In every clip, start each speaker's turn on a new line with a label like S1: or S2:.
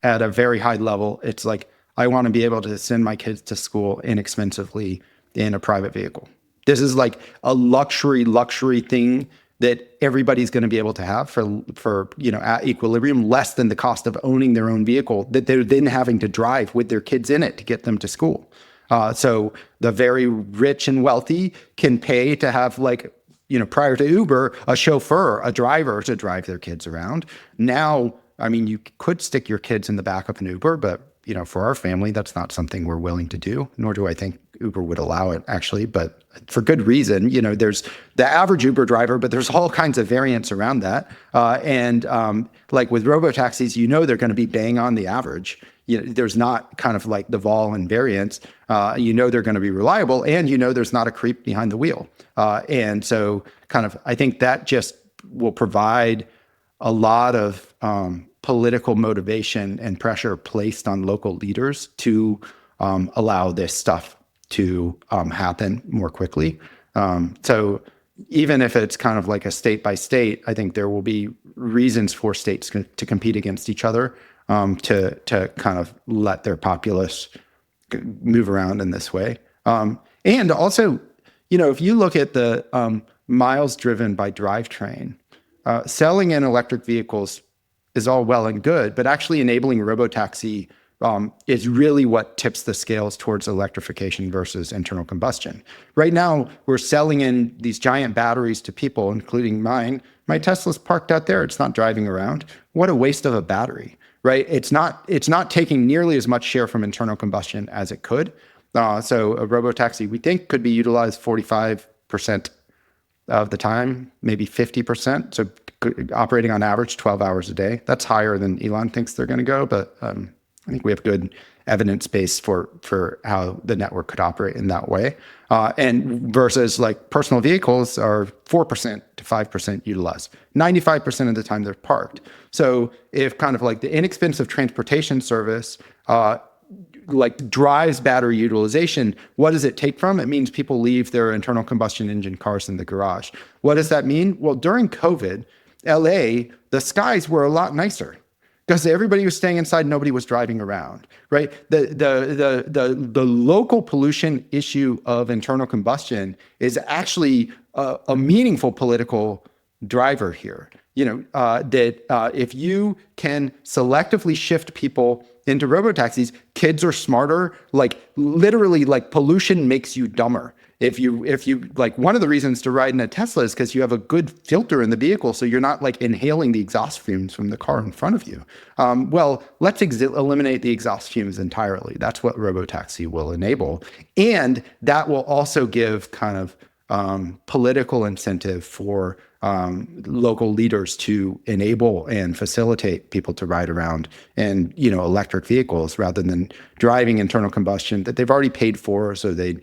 S1: at a very high level, it's like, I want to be able to send my kids to school inexpensively in a private vehicle. This is like a luxury thing that everybody's going to be able to have for at equilibrium, less than the cost of owning their own vehicle that they're then having to drive with their kids in it to get them to school. So the very rich and wealthy can pay to have, like, prior to Uber, a chauffeur, a driver to drive their kids around. Now, I mean, you could stick your kids in the back of an Uber, but for our family, that's not something we're willing to do, nor do I think Uber would allow it, actually, but for good reason. There's the average Uber driver, but there's all kinds of variants around that. And like with robotaxis, they're going to be bang on the average. There's not kind of like the vol and variance. They're going to be reliable, and there's not a creep behind the wheel. And so kind of, I think that just will provide a lot of political motivation and pressure placed on local leaders to allow this stuff to happen more quickly. So even if it's kind of like a state by state, I think there will be reasons for states to compete against each other, to kind of let their populace move around in this way. And also, if you look at the miles driven by drivetrain, selling in electric vehicles is all well and good, but actually enabling robotaxi is really what tips the scales towards electrification versus internal combustion. Right now, we're selling in these giant batteries to people, including mine. My Tesla's parked out there. It's not driving around. What a waste of a battery, right? It's not taking nearly as much share from internal combustion as it could. So a robotaxi, we think, could be utilized 45% of the time, maybe 50%. So operating on average 12 hours a day. That's higher than Elon thinks they're going to go, but I think we have good evidence base for how the network could operate in that way. And versus like personal vehicles are 4% to 5% utilized. 95% of the time they're parked. So if kind of like the inexpensive transportation service like drives battery utilization, what does it take from? It means people leave their internal combustion engine cars in the garage. What does that mean? Well, during COVID, LA, the skies were a lot nicer because everybody was staying inside, nobody was driving around, right? The local pollution issue of internal combustion is actually a meaningful political driver here. If you can selectively shift people into robotaxis, kids are smarter. Like literally, like pollution makes you dumber. If you like, one of the reasons to ride in a Tesla is because you have a good filter in the vehicle, so you're not like inhaling the exhaust fumes from the car in front of you. Well, let's eliminate the exhaust fumes entirely. That's what robotaxi will enable, and that will also give kind of political incentive for local leaders to enable and facilitate people to ride around in electric vehicles rather than driving internal combustion that they've already paid for, so they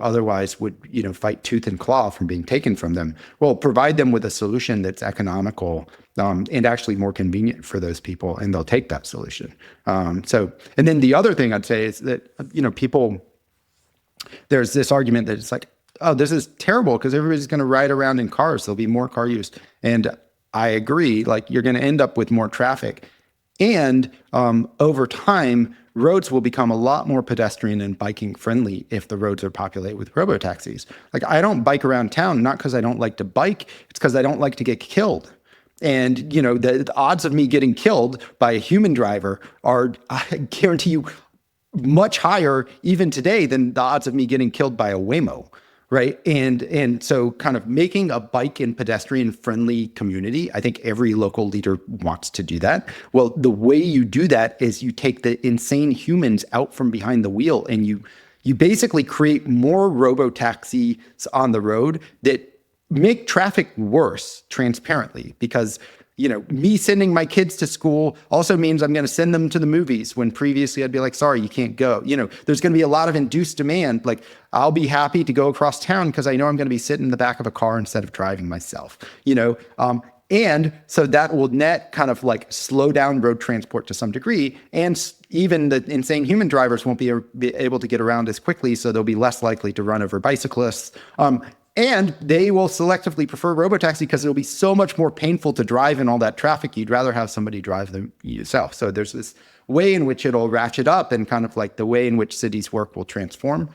S1: otherwise would fight tooth and claw from being taken from them. Well, provide them with a solution that's economical and actually more convenient for those people, and they'll take that solution. And then the other thing I'd say is that people, there's this argument that it's like, oh, this is terrible because everybody's going to ride around in cars. There'll be more car use. And I agree, like you're going to end up with more traffic. And over time, roads will become a lot more pedestrian and biking friendly if the roads are populated with robotaxis. Like I don't bike around town, not because I don't like to bike, it's because I don't like to get killed. And, the odds of me getting killed by a human driver are, I guarantee you, much higher even today than the odds of me getting killed by a Waymo. Right. And so kind of making a bike and pedestrian friendly community, I think every local leader wants to do that. Well, the way you do that is you take the insane humans out from behind the wheel, and you basically create more robotaxis on the road that make traffic worse transparently, because me sending my kids to school also means I'm going to send them to the movies when previously I'd be like, sorry, you can't go. There's going to be a lot of induced demand. Like I'll be happy to go across town because I know I'm going to be sitting in the back of a car instead of driving myself, and so that will net kind of like slow down road transport to some degree. And even the insane human drivers won't be able to get around as quickly. So they'll be less likely to run over bicyclists. And they will selectively prefer robotaxi because it'll be so much more painful to drive in all that traffic. You'd rather have somebody drive them yourself. So there's this way in which it'll ratchet up and kind of like the way in which cities work will transform.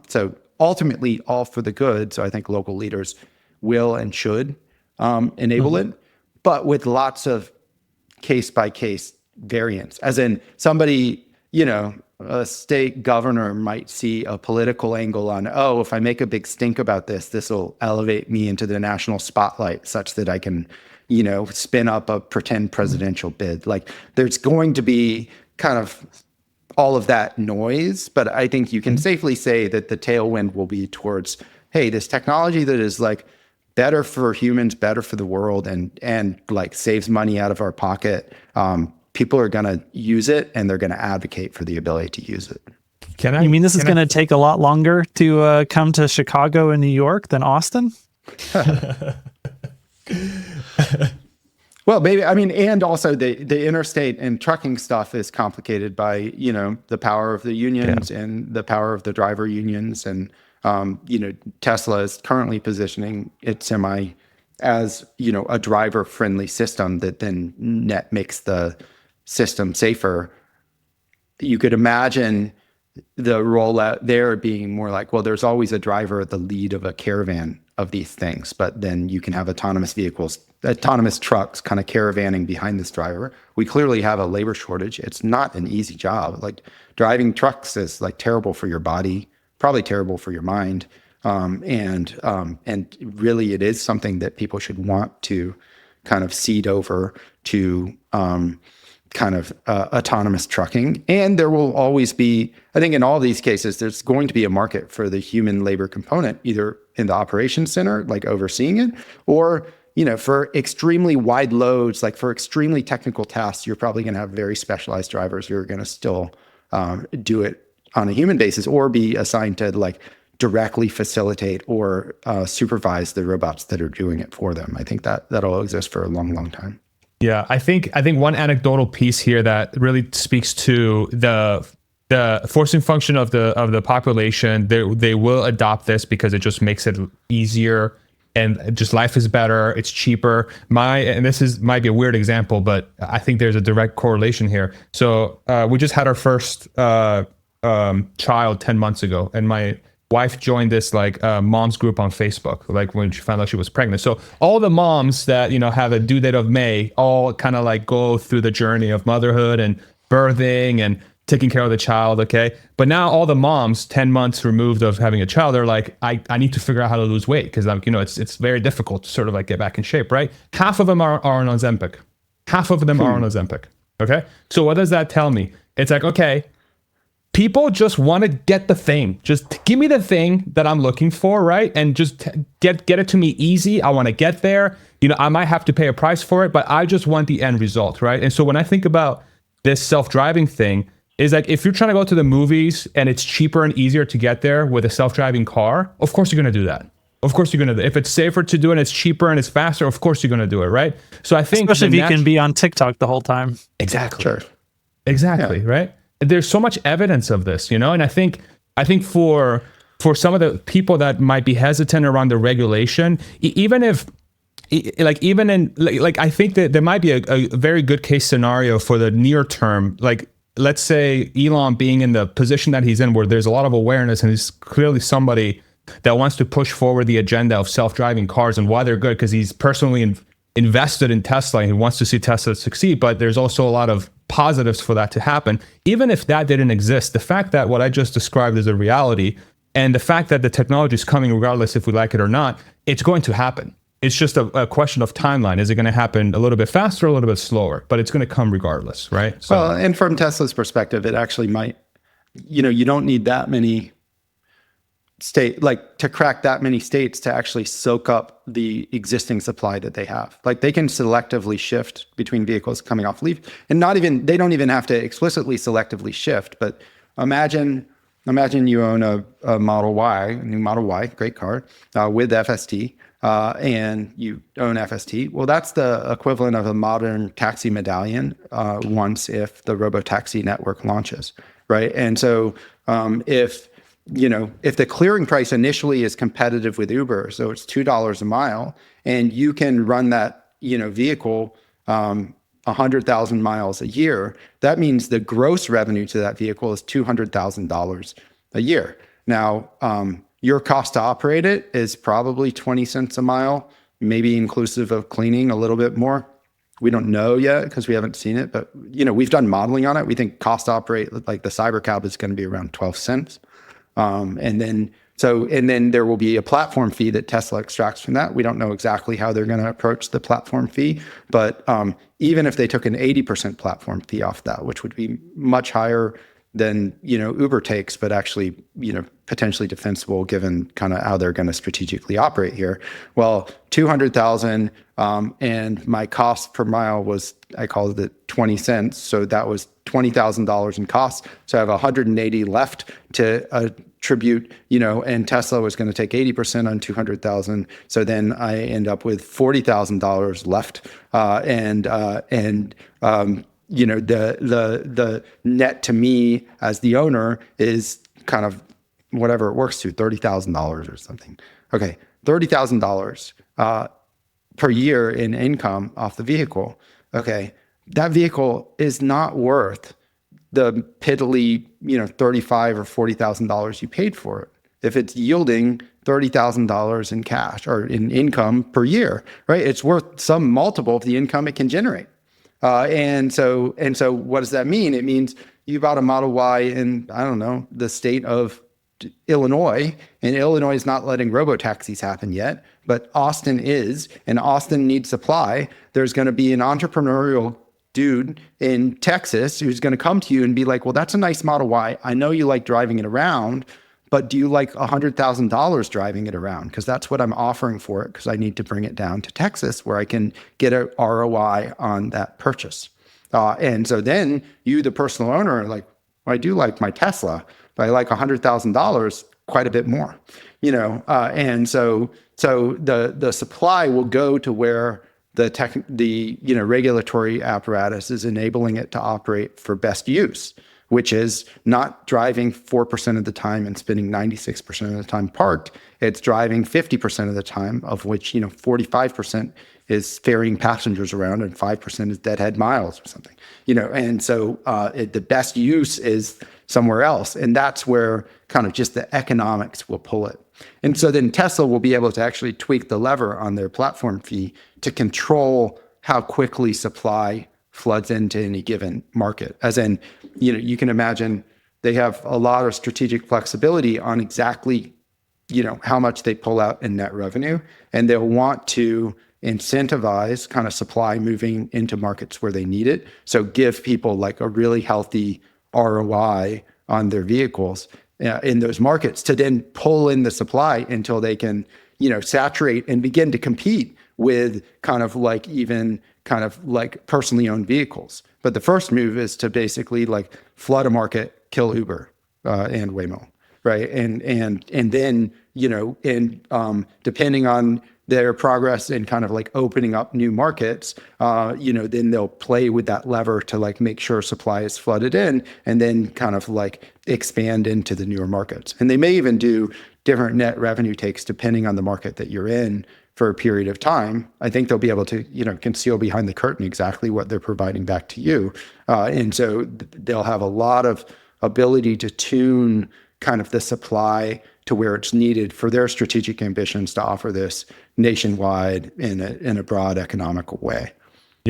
S1: So ultimately all for the good. So I think local leaders will and should enable it, but with lots of case by case variance, as in somebody, a state governor might see a political angle on, oh, if I make a big stink about this will elevate me into the national spotlight such that I can, spin up a pretend presidential bid. Like there's going to be kind of all of that noise, but I think you can safely say that the tailwind will be towards, hey, this technology that is like better for humans, better for the world, and like saves money out of our pocket. People are going to use it and they're going to advocate for the ability to use it.
S2: You mean this is going to take a lot longer to come to Chicago and New York than Austin?
S1: Well, maybe, and also the interstate and trucking stuff is complicated by, the power of the unions and the power of the driver unions. And, Tesla is currently positioning its semi as, a driver-friendly system that then net makes the system safer. You could imagine the rollout there being more like, well, there's always a driver at the lead of a caravan of these things, but then you can have autonomous vehicles, autonomous trucks kind of caravanning behind this driver. We clearly have a labor shortage. It's not an easy job. Like driving trucks is like terrible for your body, probably terrible for your mind. And really it is something that people should want to kind of cede over to autonomous trucking. And there will always be, I think in all these cases, there's going to be a market for the human labor component, either in the operations center, like overseeing it, or, for extremely wide loads, like for extremely technical tasks, you're probably going to have very specialized drivers who are going to still do it on a human basis or be assigned to like directly facilitate or supervise the robots that are doing it for them. I think that'll exist for a long, long time.
S3: Yeah, I think one anecdotal piece here that really speaks to the forcing function of the population. They will adopt this because it just makes it easier and just life is better. It's cheaper. And this might be a weird example, but I think there's a direct correlation here. So we just had our first child 10 months ago, and my wife joined this mom's group on Facebook, like when she found out she was pregnant. So all the moms that, have a due date of May, all kind of like go through the journey of motherhood and birthing and taking care of the child. Okay. But now all the moms 10 months removed of having a child, they're like, I need to figure out how to lose weight. Cause it's very difficult to sort of like get back in shape, right? Half of them are on Ozempic. Half of them are on Ozempic. Okay. So what does that tell me? It's like, okay, people just want to get the thing. Just give me the thing that I'm looking for, right? And just get it to me easy. I want to get there. I might have to pay a price for it, but I just want the end result, right? And so when I think about this self-driving thing, is like if you're trying to go to the movies and it's cheaper and easier to get there with a self-driving car, of course you're going to do that. Of course you're going to. If it's safer to do it and it's cheaper and it's faster, of course you're going to do it, right? So I think
S2: especially if you can be on TikTok the whole time.
S3: Exactly.
S1: Sure.
S3: Exactly. Yeah. Right. There's so much evidence of this, and I think for some of the people that might be hesitant around the regulation, I think that there might be a very good case scenario for the near term. Like, let's say Elon being in the position that he's in, where there's a lot of awareness, and he's clearly somebody that wants to push forward the agenda of self-driving cars and why they're good, because he's personally invested in Tesla and he wants to see Tesla succeed. But there's also a lot of positives for that to happen. Even if that didn't exist, the fact that what I just described is a reality, and the fact that the technology is coming regardless if we like it or not, it's going to happen. It's just a question of timeline. Is it going to happen a little bit faster, a little bit slower? But it's going to come regardless, right?
S1: So, well, and from Tesla's perspective, it actually might, you don't need that many to crack that many states to actually soak up the existing supply that they have. Like they can selectively shift between vehicles coming off leaf, and they don't even have to explicitly selectively shift. But imagine you own a Model Y, a new Model Y, great car, with FST, and you own FST. Well, that's the equivalent of a modern taxi medallion once if the robotaxi network launches, right? And so if the clearing price initially is competitive with Uber, so it's $2 a mile, and you can run that, vehicle, 100,000 miles a year, that means the gross revenue to that vehicle is $200,000 a year. Now, your cost to operate it is probably 20 cents a mile, maybe inclusive of cleaning a little bit more. We don't know yet because we haven't seen it, but we've done modeling on it. We think cost to operate, like the Cybercab, is going to be around 12 cents. And then there will be a platform fee that Tesla extracts from that. We don't know exactly how they're going to approach the platform fee, but even if they took an 80% platform fee off that, which would be much higher than Uber takes, but actually potentially defensible given kind of how they're going to strategically operate here. Well, 200,000, and my cost per mile was, I called it 20 cents, so that was $20,000 in costs. So I have 180 left to attribute, and Tesla was going to take 80% on 200,000. So then I end up with $40,000 left, the net to me as the owner is kind of whatever it works to, $30,000 or something. Okay, $30,000 per year in income off the vehicle. Okay, that vehicle is not worth the piddly, $35,000 or $40,000 you paid for it. If it's yielding $30,000 in cash or in income per year, right? It's worth some multiple of the income it can generate. And so what does that mean? It means you bought a Model Y in, I don't know, the state of Illinois, and Illinois is not letting robotaxis happen yet, but Austin is, and Austin needs supply. There's going to be an entrepreneurial dude in Texas who's going to come to you and be like, well, that's a nice Model Y. I know you like driving it around, but do you like $100,000 driving it around? Because that's what I'm offering for it, because I need to bring it down to Texas where I can get a ROI on that purchase. And so then you, the personal owner, are like, well, I do like my Tesla, but I like $100,000 quite a bit more, and so the supply will go to where the regulatory apparatus is enabling it to operate for best use, which is not driving 4% of the time and spending 96% of the time parked. It's driving 50% of the time, of which 45% is ferrying passengers around and 5% is deadhead miles or something. And so the best use is somewhere else, and that's where kind of just the economics will pull it. And so then Tesla will be able to actually tweak the lever on their platform fee to control how quickly supply floods into any given market. As in, you can imagine they have a lot of strategic flexibility on exactly, how much they pull out in net revenue, and they'll want to incentivize kind of supply moving into markets where they need it. So give people like a really healthy ROI on their vehicles in those markets to then pull in the supply until they can, saturate and begin to compete with kind of like personally owned vehicles. But the first move is to basically like flood a market, kill Uber and Waymo, right? And then, depending on their progress in kind of like opening up new markets, then they'll play with that lever to like make sure supply is flooded in, and then kind of like expand into the newer markets. And they may even do different net revenue takes depending on the market that you're in for a period of time. I think they'll be able to, conceal behind the curtain exactly what they're providing back to you. And so they'll have a lot of ability to tune kind of the supply to where it's needed for their strategic ambitions to offer this nationwide in a broad economical way.